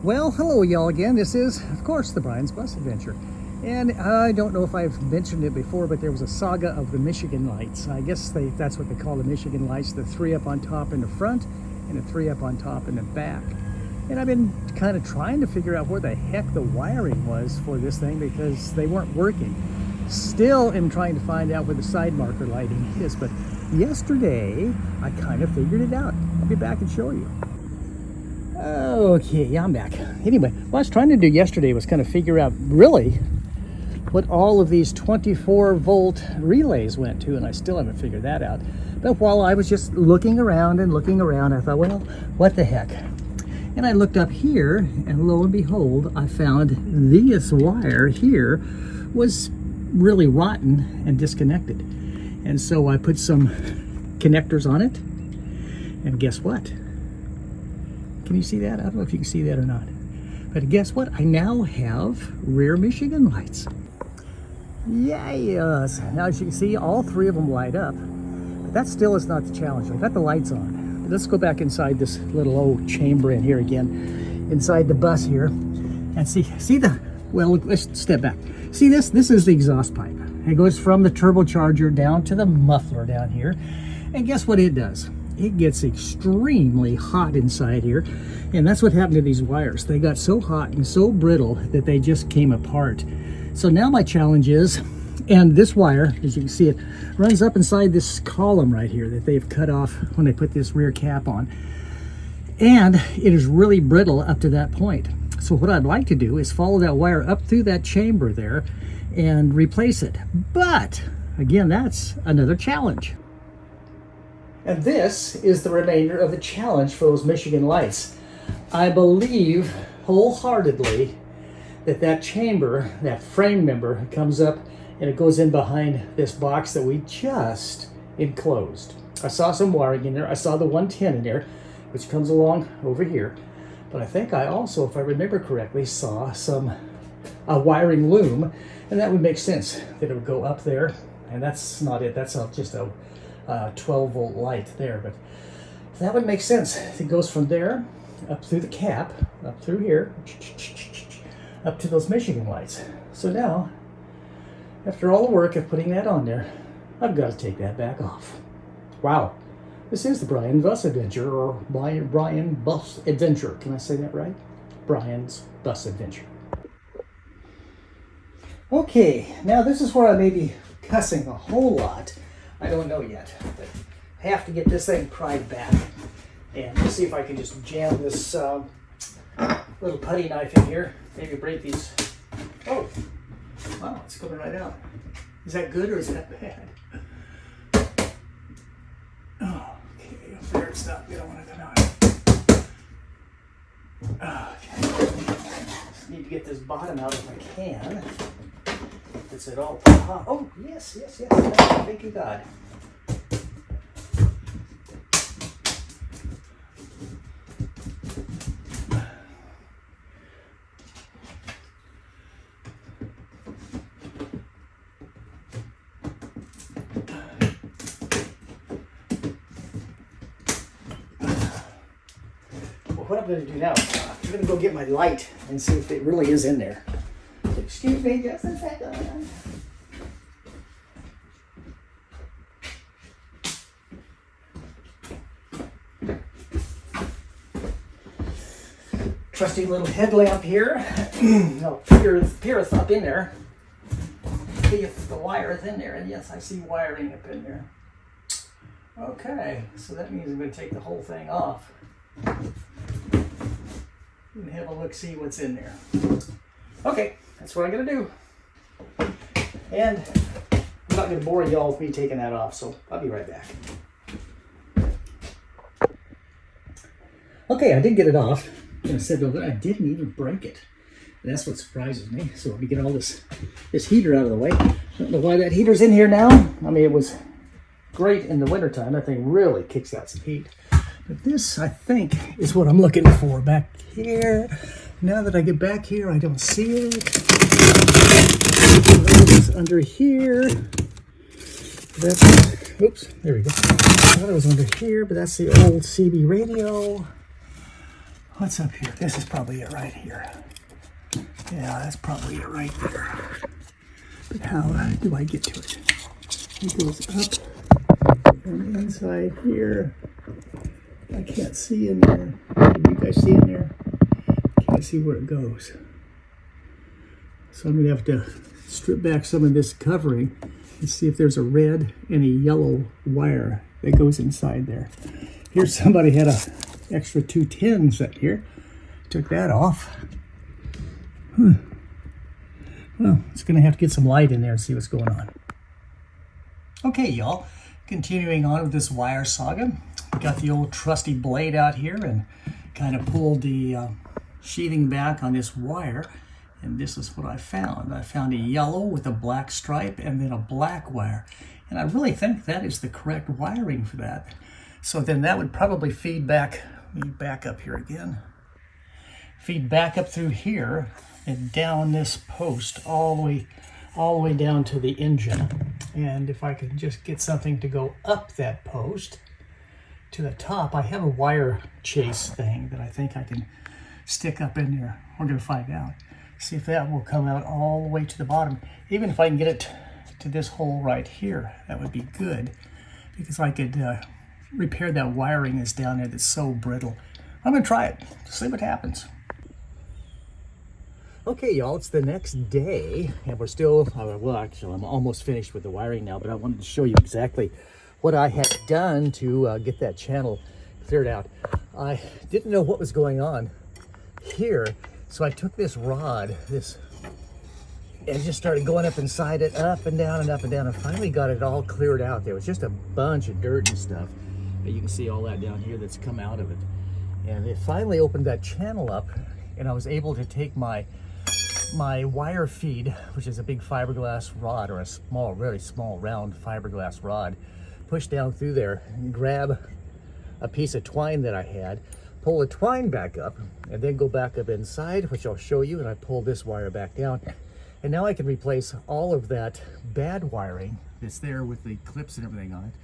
Well, hello y'all again. This is, of course, the Brian's Bus Adventure. And I don't know if I've mentioned it before, but there was a saga of the Michigan Lights. I guess that's what they call the Michigan Lights, the 3 up on top in the front and the 3 up on top in the back. And I've been kind of trying to figure out where the heck the wiring was for this thing because they weren't working. Still am trying to find out where the side marker lighting is, but yesterday I kind of figured it out. I'll be back and show you. Okay, I'm back. Anyway, what I was trying to do yesterday was kind of figure out really what all of these 24-volt relays went to, and I still haven't figured that out. But while I was just looking around, I thought, well, what the heck? And I looked up here, and lo and behold, I found this wire here was really rotten and disconnected. And so I put some connectors on it, and guess what? Can you see that? I don't know if you can see that or not. But guess what? I now have rear Michigan lights. Yes! Now as you can see, all 3 of them light up. But that still is not the challenge. I got the lights on. Let's go back inside this little old chamber in here again. Inside the bus here. And see the, well, let's step back. See this? This is the exhaust pipe. It goes from the turbocharger down to the muffler down here. And guess what it does? It gets extremely hot inside here, and that's what happened to these wires. They got so hot and so brittle that they just came apart. So now my challenge is, and this wire, as you can see, it runs up inside this column right here that they've cut off when they put this rear cap on, and it is really brittle up to that point. So what I'd like to do is follow that wire up through that chamber there and replace it. But again, that's another challenge. And this is the remainder of the challenge for those Michigan lights. I believe wholeheartedly that that chamber, that frame member, comes up and it goes in behind this box that we just enclosed. I saw some wiring in there. I saw the 110 in there, which comes along over here. But I think I also, if I remember correctly, saw a wiring loom, and that would make sense that it would go up there. And that's not it. That's just a 12-volt light there, but that would make sense. It goes from there up through the cap, up through here, up to those Michigan lights. So now, after all the work of putting that on there, I've got to take that back off. Wow, this is the Brian Bus Adventure, or Brian Bus Adventure. Can I say that right? Brian's Bus Adventure. Okay, now this is where I may be cussing a whole lot. I don't know yet, but I have to get this thing pried back. And let's see if I can just jam this little putty knife in here. Maybe break these. Oh, wow, it's coming right out. Is that good or is that bad? Oh, okay, there it's not. We don't want to come out. Okay. Just need to get this bottom out if I can. Is it all hot? Oh, yes. Thank you, God. Well, what I'm going to do now, I'm going to go get my light and see if it really is in there. Excuse me just a second. Trusty little headlamp here. No, peereth up in there. See if the wire is in there. And yes, I see wiring up in there. Okay, so that means I'm going to take the whole thing off and have a look, see what's in there. Okay, that's what I'm going to do. And I'm not going to bore y'all with me taking that off, so I'll be right back. Okay, I did get it off. I said, well, I didn't even break it. And that's what surprises me. So let me get all this heater out of the way. I don't know why that heater's in here now. I mean, it was great in the wintertime. That thing really kicks out some heat. But this, I think, is what I'm looking for back here. Now that I get back here, I don't see it. It's under here. That's, oops, there we go. I thought it was under here, but that's the old CB radio. What's up here? This is probably it right here. Yeah, that's probably it right there. But how do I get to it? It goes up on the inside here. I can't see in there. Can you guys see in there? Can't see where it goes. So I'm going to have to strip back some of this covering and see if there's a red and a yellow wire that goes inside there. Here somebody had a extra 210 set here. Took that off. Well, it's going to have to get some light in there and see what's going on. Okay, y'all. Continuing on with this wire saga. Got the old trusty blade out here and kind of pulled the sheathing back on this wire. And this is what I found. I found a yellow with a black stripe and then a black wire. And I really think that is the correct wiring for that. So then that would probably feed back, let me back up here again. Feed back up through here and down this post all the way down to the engine. And if I could just get something to go up that post to the top, I have a wire chase thing that I think I can stick up in there. We're going to find out. See if that will come out all the way to the bottom. Even if I can get it to this hole right here, that would be good, because I could repair that wiring that's down there that's so brittle. I'm going to try it, see what happens. Okay, y'all, it's the next day, and we're still, well, actually, I'm almost finished with the wiring now, but I wanted to show you exactly what I had done to get that channel cleared out. I didn't know what was going on here, so I took this rod, and just started going up inside it, up and down and up and down, and finally got it all cleared out. There was just a bunch of dirt and stuff, but you can see all that down here that's come out of it. And it finally opened that channel up, and I was able to take my wire feed, which is a big fiberglass rod, or a small, really small round fiberglass rod, push down through there and grab a piece of twine that I had, pull the twine back up, and then go back up inside, which I'll show you, and I pull this wire back down. And now I can replace all of that bad wiring that's there with the clips and everything on it,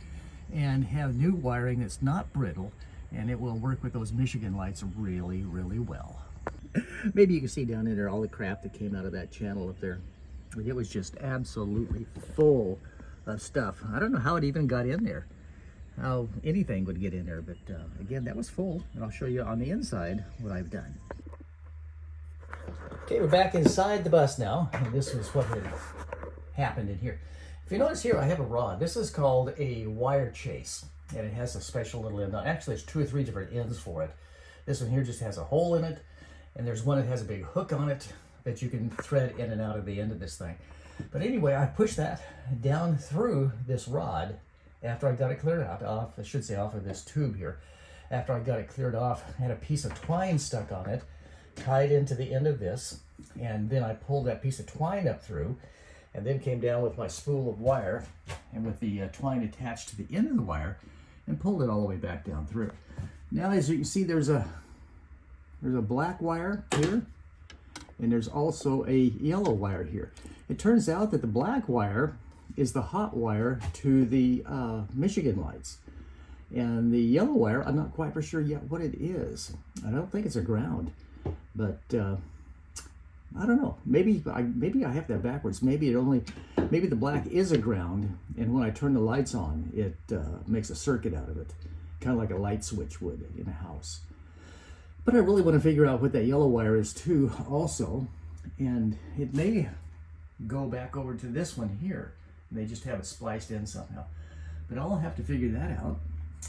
and have new wiring that's not brittle, and it will work with those Michigan lights really, really well. Maybe you can see down in there all the crap that came out of that channel up there. It was just absolutely full of stuff. I don't know how it even got in there, how anything would get in there, but again, that was full, and I'll show you on the inside what I've done. Okay, we're back inside the bus now, and this is what had happened in here. If you notice here, I have a rod. This is called a wire chase, and it has a special little end. Actually, there's 2 or 3 different ends for it. This one here just has a hole in it, and there's one that has a big hook on it that you can thread in and out of the end of this thing. But anyway, I pushed that down through this rod after I got it cleared out, off of this tube here. After I got it cleared off, I had a piece of twine stuck on it, tied into the end of this, and then I pulled that piece of twine up through, and then came down with my spool of wire, and with the twine attached to the end of the wire, and pulled it all the way back down through. Now, as you can see, there's a black wire here, and there's also a yellow wire here. It turns out that the black wire is the hot wire to the Michigan lights. And the yellow wire, I'm not quite for sure yet what it is. I don't think it's a ground, but I don't know. Maybe I have that backwards. Maybe the black is a ground, and when I turn the lights on, it makes a circuit out of it, kind of like a light switch would in a house. But I really want to figure out what that yellow wire is too also, and it may go back over to this one here. They just have it spliced in somehow. But I'll have to figure that out.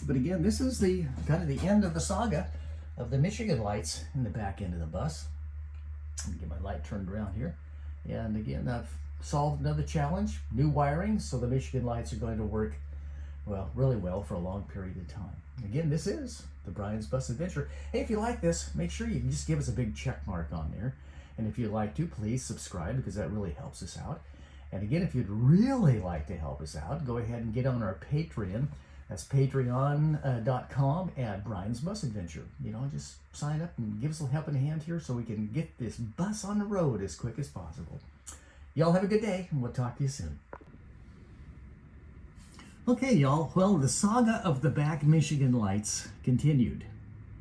But again, this is the kind of the end of the saga of the Michigan lights in the back end of the bus. Let me get my light turned around here. And again, I've solved another challenge, new wiring, so the Michigan lights are going to work, well, really well for a long period of time. Again, this is the Brian's Bus Adventure. Hey, if you like this, make sure you just give us a big check mark on there. And if you'd like to, please subscribe, because that really helps us out. And again, if you'd really like to help us out, go ahead and get on our Patreon. That's patreon.com at Brian's Bus Adventure. You know, just sign up and give us a helping hand here so we can get this bus on the road as quick as possible. Y'all have a good day, and we'll talk to you soon. Okay, y'all. Well, the saga of the back Michigan lights continued.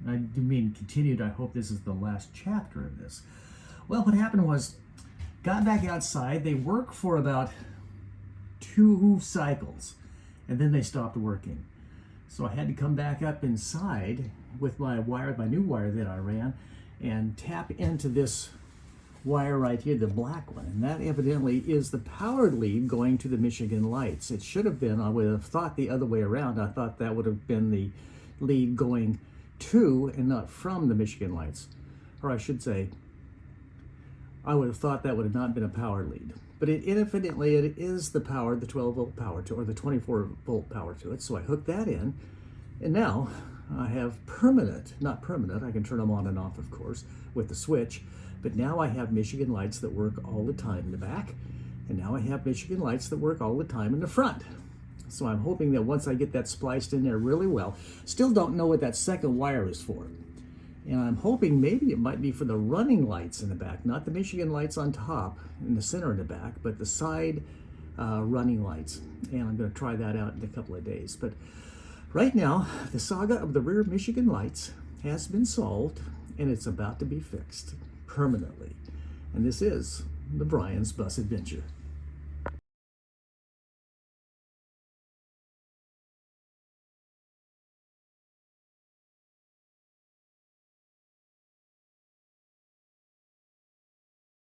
I do mean continued. I hope this is the last chapter of this. Well, what happened was, got back outside. They work for about 2 cycles, and then they stopped working. So I had to come back up inside with my wire, my new wire that I ran, and tap into this wire right here, the black one. And that evidently is the powered lead going to the Michigan Lights. It should have been, I would have thought, the other way around. I thought that would have been the lead going to and not from the Michigan Lights. Or I should say, I would have thought that would have not been a power lead. But it is the power, the 12-volt power to, or the 24-volt power to it. So I hooked that in, and now I have permanent, not permanent, I can turn them on and off, of course, with the switch, but now I have Michigan Lights that work all the time in the back, and now I have Michigan Lights that work all the time in the front. So I'm hoping that once I get that spliced in there really well, still don't know what that second wire is for. And I'm hoping maybe it might be for the running lights in the back, not the Michigan Lights on top in the center in the back, but the side running lights. And I'm going to try that out in a couple of days. But right now, the saga of the rear Michigan Lights has been solved, and it's about to be fixed permanently. And this is the Brian's Bus Adventure.